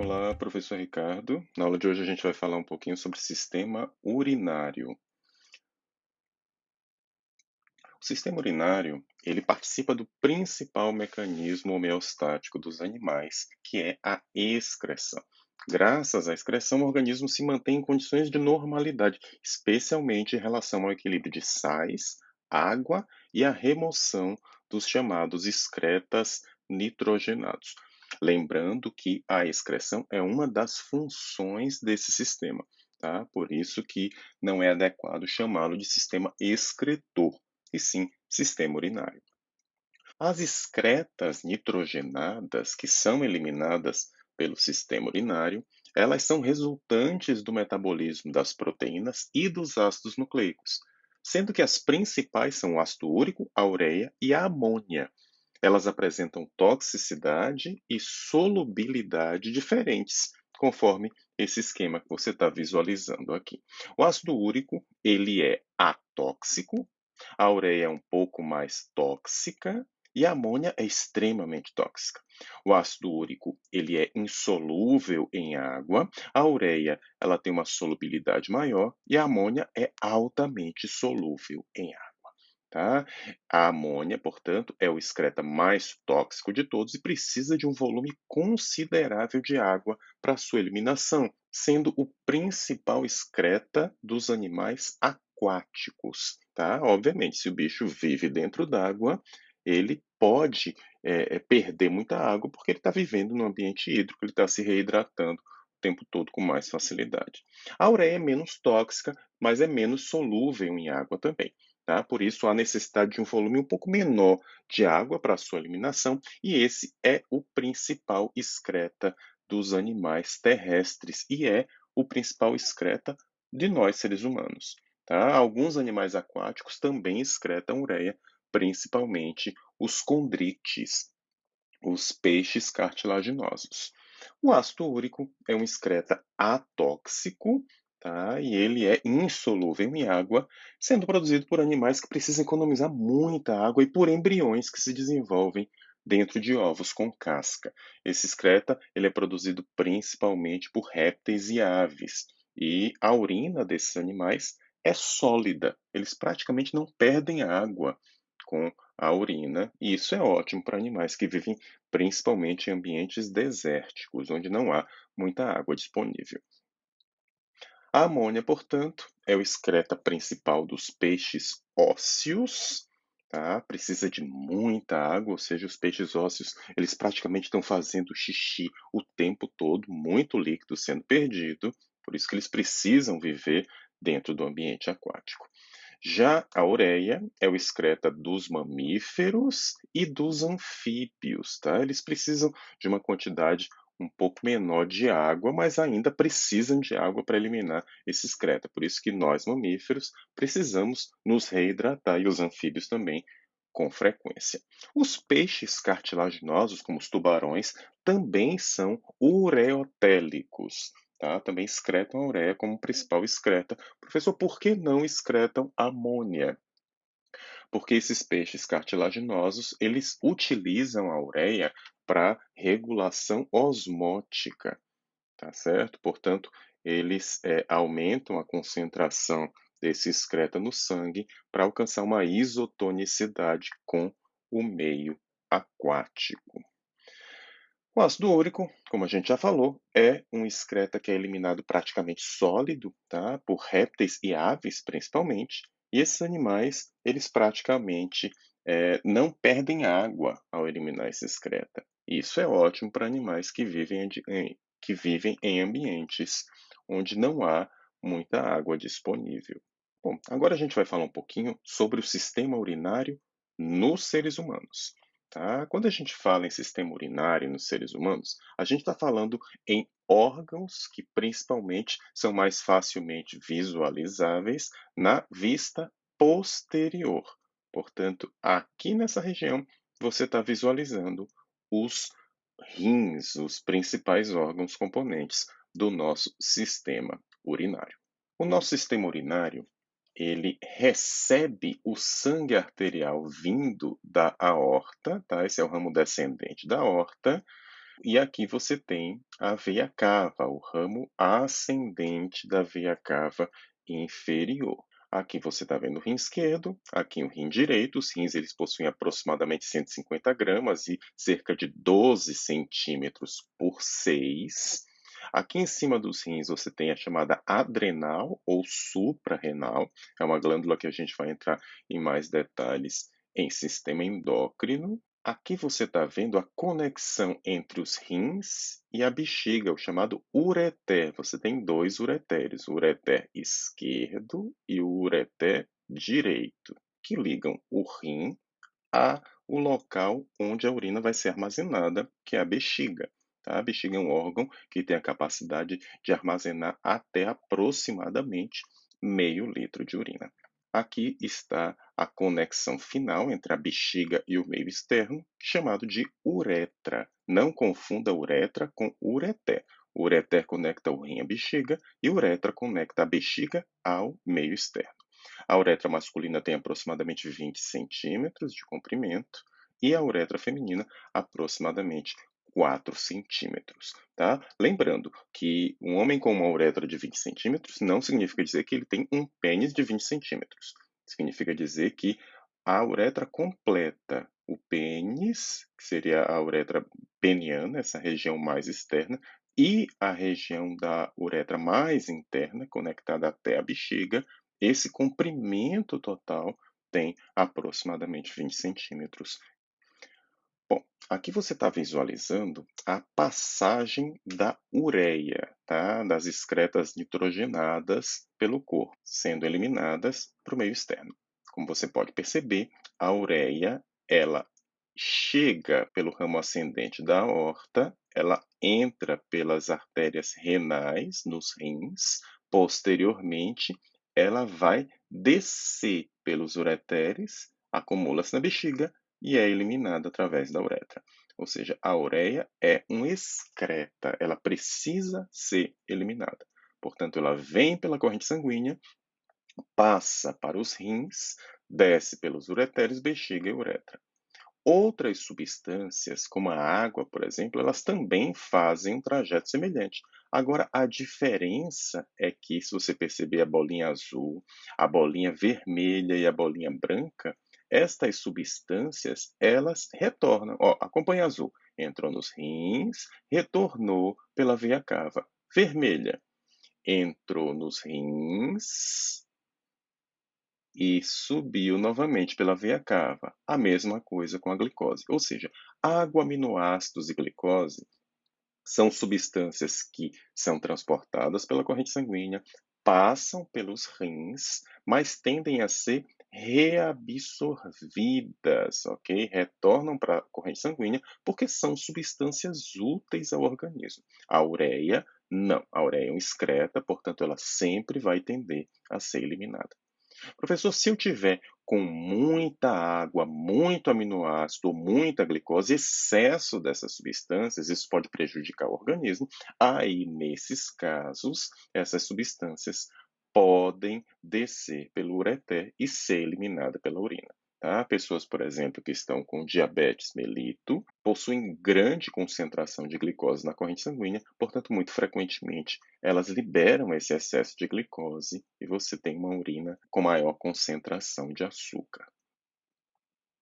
Olá, professor Ricardo. Na aula de hoje a gente vai falar um pouquinho sobre sistema urinário. O sistema urinário, ele participa do principal mecanismo homeostático dos animais, que é a excreção. Graças à excreção, o organismo se mantém em condições de normalidade, especialmente em relação ao equilíbrio de sais, água e a remoção dos chamados excretas nitrogenados. Lembrando que a excreção é uma das funções desse sistema, tá? Por isso que não é adequado chamá-lo de sistema excretor, e sim sistema urinário. As excretas nitrogenadas que são eliminadas pelo sistema urinário, elas são resultantes do metabolismo das proteínas e dos ácidos nucleicos, sendo que as principais são o ácido úrico, a ureia e a amônia. Elas apresentam toxicidade e solubilidade diferentes, conforme esse esquema que você está visualizando aqui. O ácido úrico, ele é atóxico, a ureia é um pouco mais tóxica e a amônia é extremamente tóxica. O ácido úrico, ele é insolúvel em água, a ureia, ela tem uma solubilidade maior e a amônia é altamente solúvel em água. Tá? A amônia, portanto, é o excreta mais tóxico de todos e precisa de um volume considerável de água para sua eliminação, sendo o principal excreta dos animais aquáticos. Tá? Obviamente, se o bicho vive dentro d'água, ele pode perder muita água porque ele está vivendo no ambiente hídrico, ele está se reidratando o tempo todo com mais facilidade. A ureia é menos tóxica, mas é menos solúvel em água também. Tá? Por isso, há necessidade de um volume um pouco menor de água para a sua eliminação, e esse é o principal excreta dos animais terrestres e é o principal excreta de nós, seres humanos. Tá? Alguns animais aquáticos também excretam ureia, principalmente os condrites, os peixes cartilaginosos. O ácido úrico é um excreta atóxico, tá? E ele é insolúvel em água, sendo produzido por animais que precisam economizar muita água e por embriões que se desenvolvem dentro de ovos com casca. Esse excreta ele é produzido principalmente por répteis e aves. E a urina desses animais é sólida. Eles praticamente não perdem água com a urina, e isso é ótimo para animais que vivem principalmente em ambientes desérticos, onde não há muita água disponível. A amônia, portanto, é o excreta principal dos peixes ósseos, tá? Precisa de muita água, ou seja, os peixes ósseos, eles praticamente estão fazendo xixi o tempo todo, muito líquido sendo perdido, por isso que eles precisam viver dentro do ambiente aquático. Já a ureia é o excreta dos mamíferos e dos anfíbios, tá? Eles precisam de uma quantidade um pouco menor de água, mas ainda precisam de água para eliminar esse excreta. Por isso que nós, mamíferos, precisamos nos reidratar e os anfíbios também, com frequência. Os peixes cartilaginosos, como os tubarões, também são ureotélicos, tá? Também excretam a ureia como principal excreta. Professor, por que não excretam amônia? Porque esses peixes cartilaginosos, eles utilizam a ureia para regulação osmótica, tá certo? Portanto, eles aumentam a concentração desse excreta no sangue para alcançar uma isotonicidade com o meio aquático. O ácido úrico, como a gente já falou, é um excreta que é eliminado praticamente sólido, tá? Por répteis e aves, principalmente. E esses animais, eles praticamente não perdem água ao eliminar esse excreta. Isso é ótimo para animais que vivem em ambientes onde não há muita água disponível. Bom, agora a gente vai falar um pouquinho sobre o sistema urinário nos seres humanos. Tá? Quando a gente fala em sistema urinário nos seres humanos, a gente está falando em órgãos que principalmente são mais facilmente visualizáveis na vista posterior. Portanto, aqui nessa região, você está visualizando os rins, os principais órgãos componentes do nosso sistema urinário. O nosso sistema urinário ele recebe o sangue arterial vindo da aorta, tá? Esse é o ramo descendente da aorta, E aqui você tem a veia cava, o ramo ascendente da veia cava inferior. Aqui você está vendo o rim esquerdo, aqui o rim direito. Os rins eles possuem aproximadamente 150 gramas e cerca de 12 centímetros por 6. Aqui em cima dos rins você tem a chamada adrenal ou suprarrenal. É uma glândula que a gente vai entrar em mais detalhes em sistema endócrino. Aqui você está vendo a conexão entre os rins e a bexiga, o chamado ureter. Você tem dois ureteres, o ureter esquerdo e o ureter direito, que ligam o rim a o local onde a urina vai ser armazenada, que é a bexiga. Tá? A bexiga é um órgão que tem a capacidade de armazenar até aproximadamente meio litro de urina. Aqui está a conexão final entre a bexiga e o meio externo, chamado de uretra. Não confunda uretra com ureter. O ureter conecta o rim à bexiga e o uretra conecta a bexiga ao meio externo. A uretra masculina tem aproximadamente 20 centímetros de comprimento e a uretra feminina aproximadamente 4 centímetros, tá? Lembrando que um homem com uma uretra de 20 centímetros não significa dizer que ele tem um pênis de 20 centímetros. Significa dizer que a uretra completa o pênis, que seria a uretra peniana, essa região mais externa, e a região da uretra mais interna, conectada até a bexiga, esse comprimento total tem aproximadamente 20 centímetros. Bom, aqui você está visualizando a passagem da ureia, tá? Das excretas nitrogenadas pelo corpo, sendo eliminadas para o meio externo. Como você pode perceber, a ureia ela chega pelo ramo ascendente da aorta, ela entra pelas artérias renais nos rins, posteriormente ela vai descer pelos ureteres, acumula-se na bexiga e é eliminada através da uretra. Ou seja, a ureia é um excreta, ela precisa ser eliminada. Portanto, ela vem pela corrente sanguínea, passa para os rins, desce pelos ureteres, bexiga e uretra. Outras substâncias, como a água, por exemplo, elas também fazem um trajeto semelhante. Agora, a diferença é que, se você perceber a bolinha azul, a bolinha vermelha e a bolinha branca, estas substâncias, elas retornam. Ó, acompanha azul. Entrou nos rins, retornou pela veia cava. Vermelha, entrou nos rins, e subiu novamente pela veia cava. A mesma coisa com a glicose. Ou seja, água, aminoácidos e glicose são substâncias que são transportadas pela corrente sanguínea, passam pelos rins, mas tendem a ser reabsorvidas, ok? Retornam para a corrente sanguínea porque são substâncias úteis ao organismo. A ureia, não. A ureia é um excreta, portanto, ela sempre vai tender a ser eliminada. Professor, se eu tiver com muita água, muito aminoácido, muita glicose, excesso dessas substâncias, isso pode prejudicar o organismo. Aí, nesses casos, essas substâncias podem descer pelo ureter e ser eliminada pela urina. Tá? Pessoas, por exemplo, que estão com diabetes mellitus possuem grande concentração de glicose na corrente sanguínea, portanto, muito frequentemente elas liberam esse excesso de glicose e você tem uma urina com maior concentração de açúcar.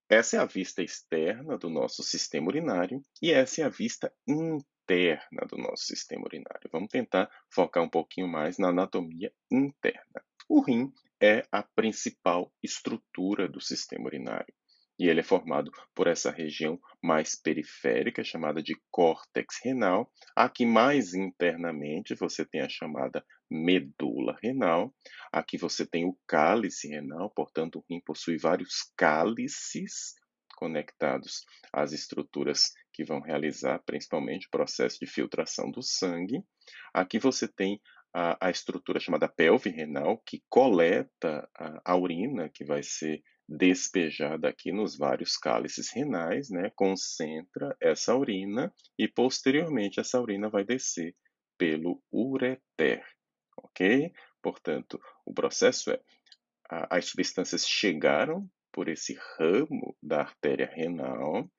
Essa é a vista externa do nosso sistema urinário e essa é a vista interna do nosso sistema urinário. Vamos tentar focar um pouquinho mais na anatomia interna. O rim é a principal estrutura do sistema urinário e ele é formado por essa região mais periférica, chamada de córtex renal. Aqui mais internamente você tem a chamada medula renal. Aqui você tem o cálice renal, portanto, o rim possui vários cálices conectados às estruturas que vão realizar principalmente o processo de filtração do sangue. Aqui você tem a estrutura chamada pelve renal, que coleta a urina que vai ser despejada aqui nos vários cálices renais, né? Concentra essa urina e posteriormente essa urina vai descer pelo ureter, ok? Portanto, o processo é as substâncias chegaram por esse ramo da artéria renal,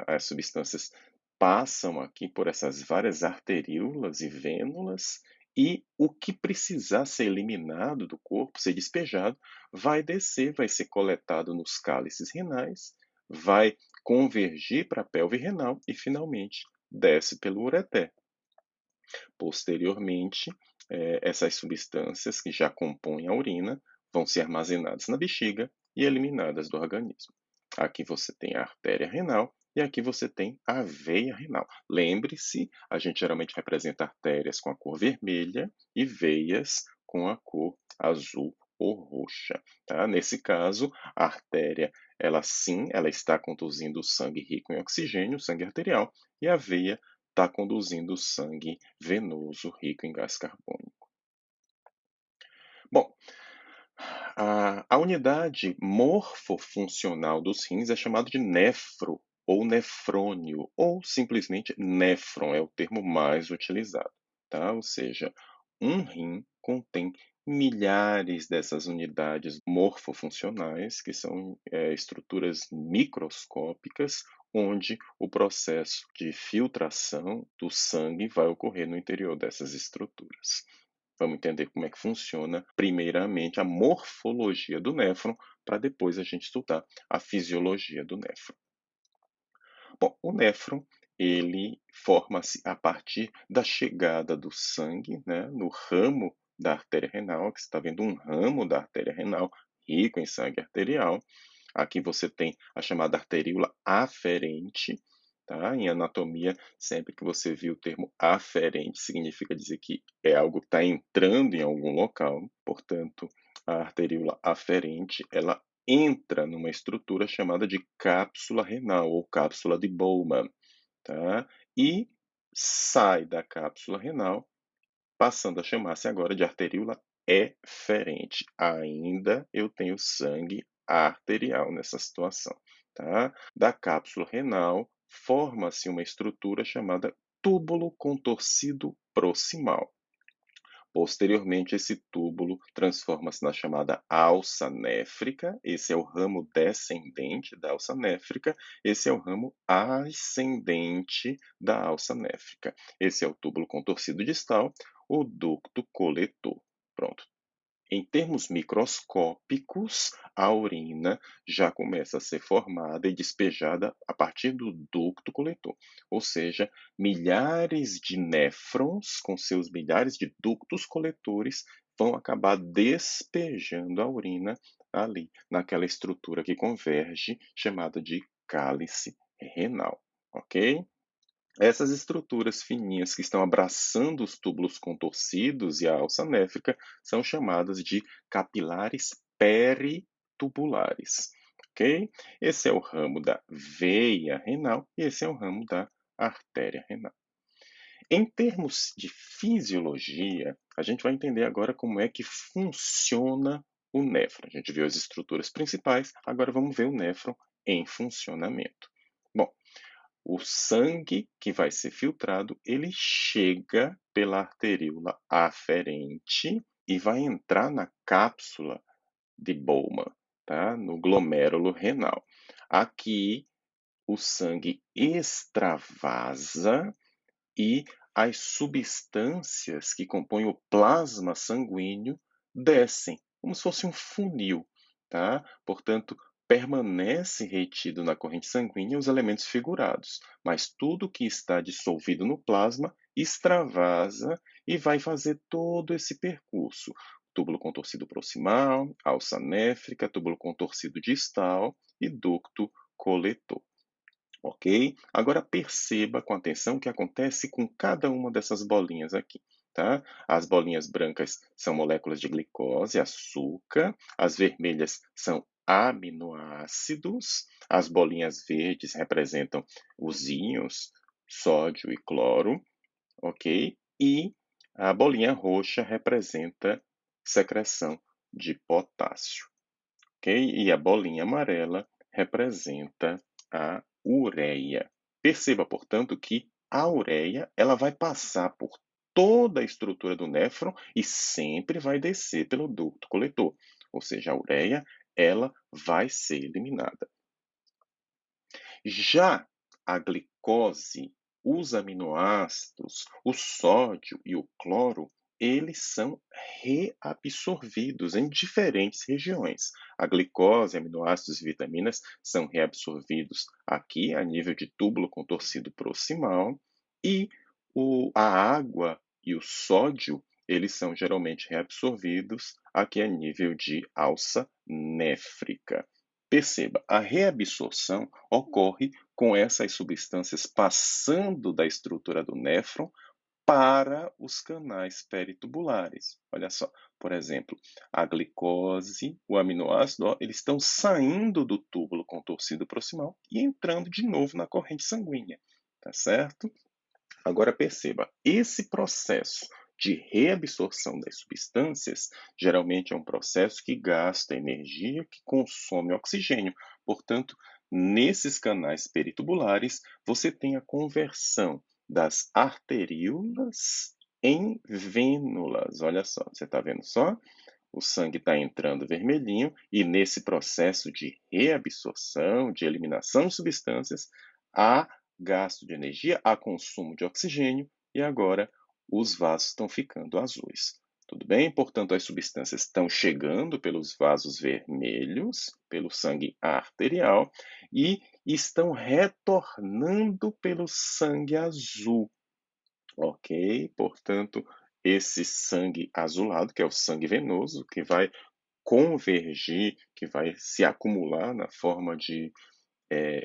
as substâncias passam aqui por essas várias arteríolas e vênulas, e o que precisar ser eliminado do corpo, ser despejado, vai descer, vai ser coletado nos cálices renais, vai convergir para a pelve renal e, finalmente, desce pelo ureter. Posteriormente, essas substâncias que já compõem a urina vão ser armazenadas na bexiga e eliminadas do organismo. Aqui você tem a artéria renal e aqui você tem a veia renal. Lembre-se, a gente geralmente representa artérias com a cor vermelha e veias com a cor azul ou roxa. Tá? Nesse caso, a artéria, ela sim, ela está conduzindo o sangue rico em oxigênio, o sangue arterial, e a veia está conduzindo o sangue venoso rico em gás carbônico. Bom, a unidade morfofuncional dos rins é chamada de néfro ou nefrônio, ou simplesmente néfron, é o termo mais utilizado, tá? Ou seja, um rim contém milhares dessas unidades morfofuncionais, que são estruturas microscópicas, onde o processo de filtração do sangue vai ocorrer no interior dessas estruturas. Vamos entender como é que funciona, primeiramente, a morfologia do néfron, para depois a gente estudar a fisiologia do néfron. Bom, o néfron, ele forma-se a partir da chegada do sangue, né, no ramo da artéria renal, que você está vendo um ramo da artéria renal rico em sangue arterial. Aqui você tem a chamada arteríola aferente, tá? Em anatomia, sempre que você viu o termo aferente, significa dizer que é algo que está entrando em algum local. Portanto, a arteríola aferente, ela entra numa estrutura chamada de cápsula renal ou cápsula de Bowman, tá? E sai da cápsula renal, passando a chamar-se agora de arteríola eferente. Ainda eu tenho sangue arterial nessa situação, tá? Da cápsula renal forma-se uma estrutura chamada túbulo contorcido proximal. Posteriormente, esse túbulo transforma-se na chamada alça néfrica. Esse é o ramo descendente da alça néfrica. Esse é o ramo ascendente da alça néfrica. Esse é o túbulo contorcido distal, o ducto coletor. Pronto. Em termos microscópicos, a urina já começa a ser formada e despejada a partir do ducto coletor, ou seja, milhares de néfrons com seus milhares de ductos coletores vão acabar despejando a urina ali, naquela estrutura que converge, chamada de cálice renal, ok? Essas estruturas fininhas que estão abraçando os túbulos contorcidos e a alça néfrica são chamadas de capilares peritubulares, ok? Esse é o ramo da veia renal e esse é o ramo da artéria renal. Em termos de fisiologia, a gente vai entender agora como é que funciona o néfron. A gente viu as estruturas principais, agora vamos ver o néfron em funcionamento. Bom, o sangue que vai ser filtrado, ele chega pela arteríola aferente e vai entrar na cápsula de Bowman, tá? No glomérulo renal. Aqui, o sangue extravasa e as substâncias que compõem o plasma sanguíneo descem, como se fosse um funil, tá? Portanto, permanece retido na corrente sanguínea os elementos figurados, mas tudo que está dissolvido no plasma extravasa e vai fazer todo esse percurso. Túbulo contorcido proximal, alça néfrica, túbulo contorcido distal e ducto coletor. Ok? Agora perceba com atenção o que acontece com cada uma dessas bolinhas aqui. Tá? As bolinhas brancas são moléculas de glicose, açúcar, as vermelhas são aminoácidos, as bolinhas verdes representam os íons, sódio e cloro, ok? E a bolinha roxa representa secreção de potássio, ok? E a bolinha amarela representa a ureia. Perceba, portanto, que a ureia ela vai passar por toda a estrutura do néfron e sempre vai descer pelo ducto coletor. Ou seja, a ureia ela vai ser eliminada. Já a glicose os aminoácidos, o sódio e o cloro, eles são reabsorvidos em diferentes regiões. A glicose, aminoácidos e vitaminas são reabsorvidos aqui a nível de túbulo contorcido proximal e a água e o sódio, eles são geralmente reabsorvidos aqui a nível de alça néfrica. Perceba, a reabsorção ocorre com essas substâncias passando da estrutura do néfron para os canais peritubulares. Olha só, por exemplo, a glicose, o aminoácido, ó, eles estão saindo do túbulo contorcido proximal e entrando de novo na corrente sanguínea, tá certo? Agora perceba, esse processo de reabsorção das substâncias geralmente é um processo que gasta energia, que consome oxigênio. Portanto, nesses canais peritubulares, você tem a conversão das arteríolas em vênulas. Olha só, você está vendo só? O sangue está entrando vermelhinho e nesse processo de reabsorção, de eliminação de substâncias, há gasto de energia, há consumo de oxigênio e agora os vasos estão ficando azuis. Tudo bem? Portanto, as substâncias estão chegando pelos vasos vermelhos, pelo sangue arterial, e estão retornando pelo sangue azul. Ok? Portanto, esse sangue azulado, que é o sangue venoso, que vai convergir, que vai se acumular na forma de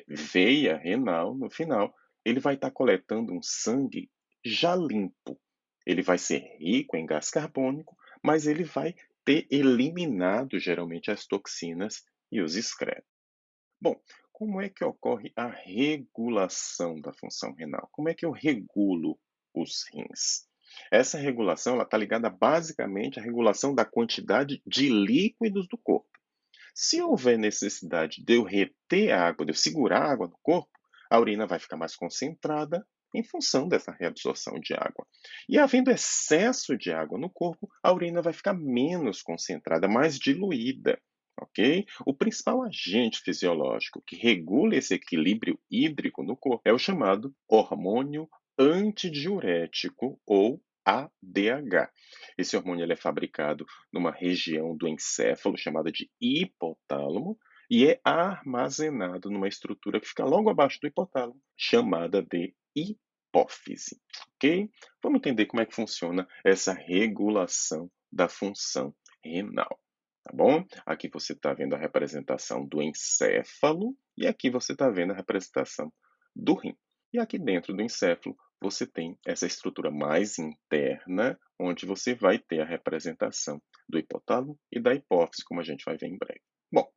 veia renal no final, ele vai estar coletando um sangue já limpo. Ele vai ser rico em gás carbônico, mas ele vai ter eliminado geralmente as toxinas e os excretos. Bom, como é que ocorre a regulação da função renal? Como é que eu regulo os rins? Essa regulação está ligada basicamente à regulação da quantidade de líquidos do corpo. Se houver necessidade de eu reter a água, de eu segurar a água no corpo, a urina vai ficar mais concentrada em função dessa reabsorção de água. E havendo excesso de água no corpo, a urina vai ficar menos concentrada, mais diluída. Ok? O principal agente fisiológico que regula esse equilíbrio hídrico no corpo é o chamado hormônio antidiurético ou ADH. Esse hormônio ele é fabricado numa região do encéfalo chamada de hipotálamo e é armazenado numa estrutura que fica logo abaixo do hipotálamo, chamada de hipófise. Ok? Vamos entender como é que funciona essa regulação da função renal. Tá bom? Aqui você está vendo a representação do encéfalo e aqui você está vendo a representação do rim. E aqui dentro do encéfalo você tem essa estrutura mais interna, onde você vai ter a representação do hipotálamo e da hipófise, como a gente vai ver em breve. Bom,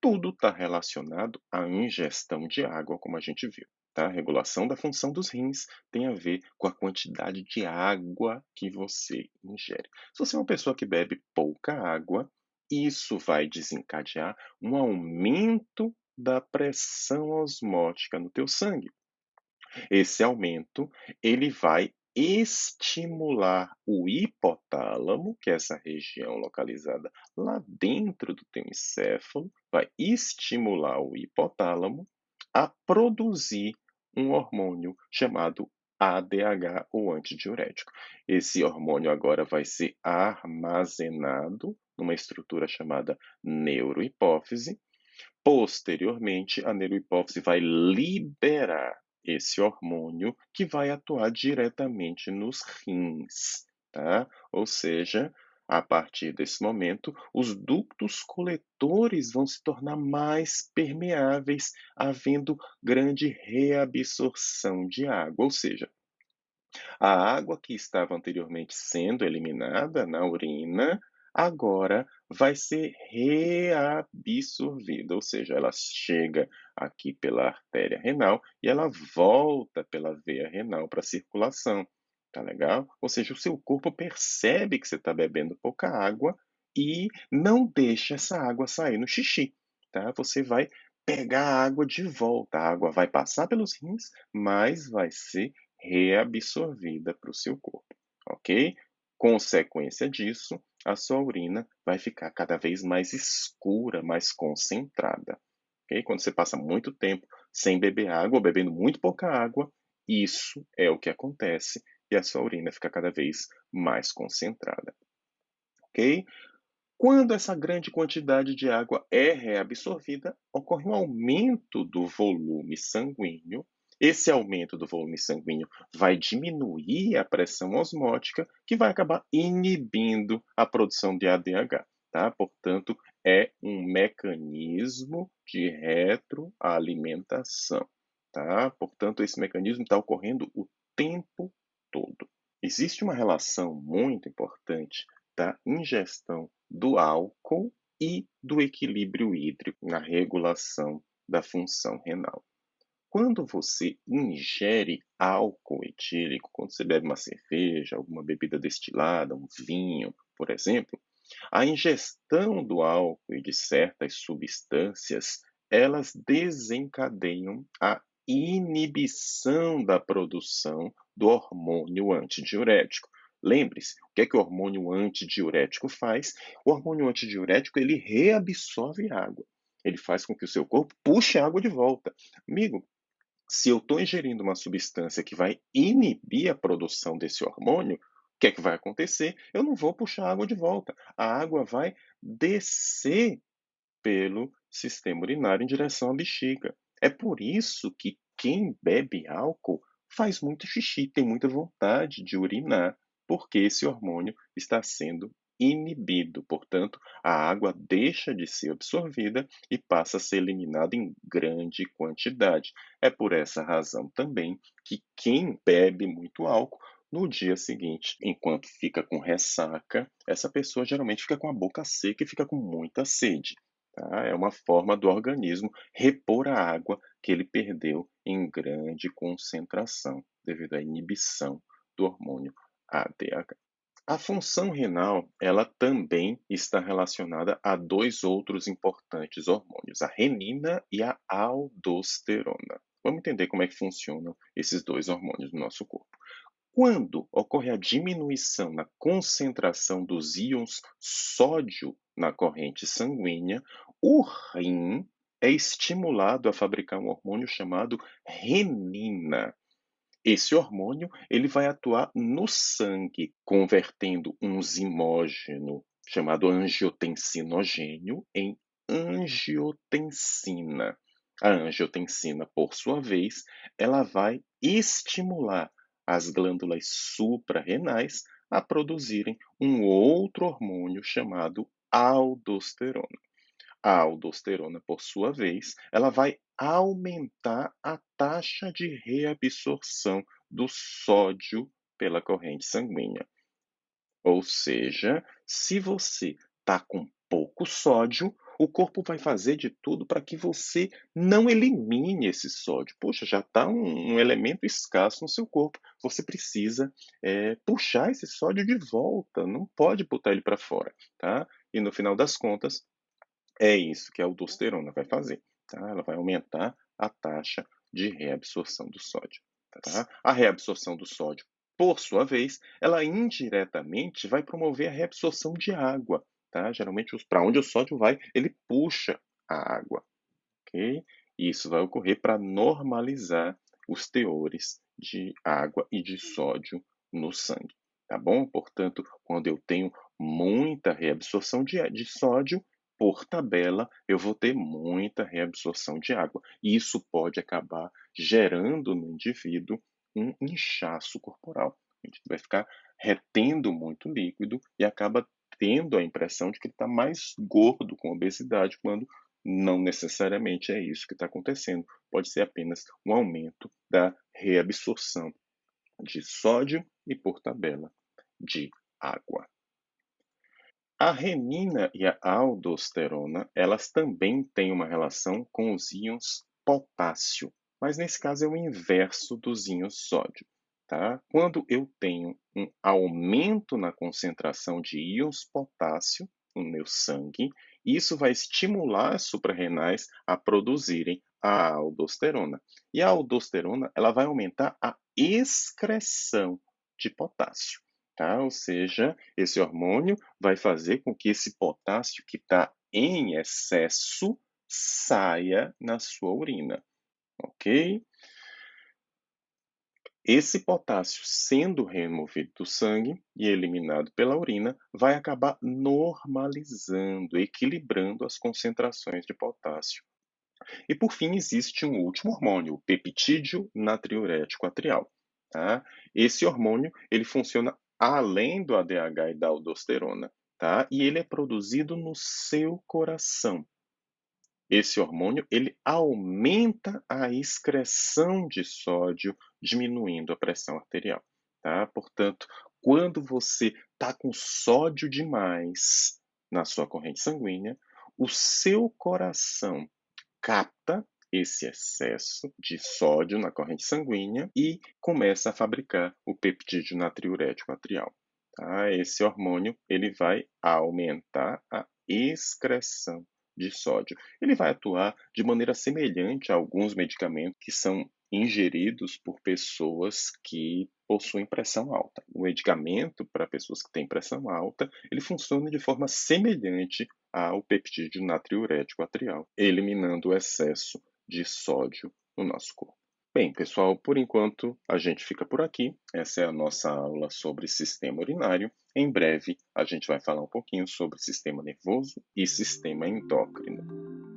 tudo está relacionado à ingestão de água, como a gente viu. Tá? A regulação da função dos rins tem a ver com a quantidade de água que você ingere. Se você é uma pessoa que bebe pouca água, isso vai desencadear um aumento da pressão osmótica no teu sangue. Esse aumento, ele vai estimular o hipotálamo, que é essa região localizada lá dentro do teu encéfalo, vai estimular o hipotálamo a produzir um hormônio chamado ADH ou antidiurético. Esse hormônio agora vai ser armazenado numa estrutura chamada neurohipófise. Posteriormente, a neurohipófise vai liberar esse hormônio que vai atuar diretamente nos rins, tá? Ou seja, a partir desse momento, os ductos coletores vão se tornar mais permeáveis, havendo grande reabsorção de água. Ou seja, a água que estava anteriormente sendo eliminada na urina, agora vai ser reabsorvida, ou seja, ela chega aqui pela artéria renal e ela volta pela veia renal para a circulação. Tá legal? Ou seja, o seu corpo percebe que você está bebendo pouca água e não deixa essa água sair no xixi, tá? Você vai pegar a água de volta. A água vai passar pelos rins, mas vai ser reabsorvida para o seu corpo, ok? Consequência disso, a sua urina vai ficar cada vez mais escura, mais concentrada, ok? Quando você passa muito tempo sem beber água, ou bebendo muito pouca água, Isso é o que acontece e a sua urina fica cada vez mais concentrada, ok? Quando essa grande quantidade de água é reabsorvida, ocorre um aumento do volume sanguíneo. Esse aumento do volume sanguíneo vai diminuir a pressão osmótica, que vai acabar inibindo a produção de ADH, tá? Portanto, é um mecanismo de retroalimentação, tá? Portanto, esse mecanismo está ocorrendo o tempo todo. Existe uma relação muito importante da ingestão do álcool e do equilíbrio hídrico na regulação da função renal. Quando você ingere álcool etílico, quando você bebe uma cerveja, alguma bebida destilada, um vinho, por exemplo, a ingestão do álcool e de certas substâncias, elas desencadeiam a inibição da produção do hormônio antidiurético. Lembre-se, o que é que o hormônio antidiurético faz? O hormônio antidiurético, ele reabsorve água. Ele faz com que o seu corpo puxe a água de volta. Amigo, se eu estou ingerindo uma substância que vai inibir a produção desse hormônio, o que é que vai acontecer? Eu não vou puxar a água de volta. A água vai descer pelo sistema urinário em direção à bexiga. É por isso que quem bebe álcool faz muito xixi, tem muita vontade de urinar, porque esse hormônio está sendo inibido. Portanto, a água deixa de ser absorvida e passa a ser eliminada em grande quantidade. É por essa razão também que quem bebe muito álcool no dia seguinte, enquanto fica com ressaca, essa pessoa geralmente fica com a boca seca e fica com muita sede. Tá? É uma forma do organismo repor a água que ele perdeu em grande concentração, devido à inibição do hormônio ADH. A função renal, ela também está relacionada a dois outros importantes hormônios, a renina e a aldosterona. Vamos entender como é que funcionam esses dois hormônios no nosso corpo. Quando ocorre a diminuição na concentração dos íons sódio na corrente sanguínea, o rim é estimulado a fabricar um hormônio chamado renina. Esse hormônio ele vai atuar no sangue, convertendo um zimógeno chamado angiotensinogênio em angiotensina. A angiotensina, por sua vez, ela vai estimular as glândulas suprarrenais a produzirem um outro hormônio chamado aldosterona. A aldosterona, por sua vez, ela vai aumentar a taxa de reabsorção do sódio pela corrente sanguínea. Ou seja, se você está com pouco sódio, o corpo vai fazer de tudo para que você não elimine esse sódio. Poxa, já está um elemento escasso no seu corpo. Você precisa puxar esse sódio de volta, não pode botar ele para fora, tá? E no final das contas, é isso que a aldosterona vai fazer, tá? Ela vai aumentar a taxa de reabsorção do sódio, tá? A reabsorção do sódio, por sua vez, ela indiretamente vai promover a reabsorção de água, tá? Geralmente, para onde o sódio vai, ele puxa a água, ok? E isso vai ocorrer para normalizar os teores de água e de sódio no sangue, tá bom? Portanto, quando eu tenho muita reabsorção de sódio, por tabela, eu vou ter muita reabsorção de água. E isso pode acabar gerando no indivíduo um inchaço corporal. A gente vai ficar retendo muito líquido e acaba tendo a impressão de que ele está mais gordo com obesidade, quando não necessariamente é isso que está acontecendo. Pode ser apenas um aumento da reabsorção de sódio e, por tabela, de água. A renina e a aldosterona, elas também têm uma relação com os íons potássio, mas nesse caso é o inverso dos íons sódio, tá? Quando eu tenho um aumento na concentração de íons potássio no meu sangue, isso vai estimular as suprarrenais a produzirem a aldosterona. E a aldosterona, ela vai aumentar a excreção de potássio, tá? Ou seja, esse hormônio vai fazer com que esse potássio que está em excesso saia na sua urina, ok? Esse potássio, sendo removido do sangue e eliminado pela urina, vai acabar normalizando, equilibrando as concentrações de potássio. E por fim, existe um último hormônio, o peptídeo natriurético atrial. Tá? Esse hormônio ele funciona além do ADH e da aldosterona, tá? E ele é produzido no seu coração. Esse hormônio ele aumenta a excreção de sódio, diminuindo a pressão arterial, tá? Portanto, quando você está com sódio demais na sua corrente sanguínea, o seu coração capta esse excesso de sódio na corrente sanguínea e começa a fabricar o peptídeo natriurético atrial. Tá? Esse hormônio ele vai aumentar a excreção de sódio. Ele vai atuar de maneira semelhante a alguns medicamentos que são ingeridos por pessoas que possuem pressão alta. O medicamento para pessoas que têm pressão alta, ele funciona de forma semelhante ao peptídeo natriurético atrial, eliminando o excesso de sódio no nosso corpo. Bem, pessoal, por enquanto a gente fica por aqui. Essa é a nossa aula sobre sistema urinário. Em breve a gente vai falar um pouquinho sobre sistema nervoso e sistema endócrino.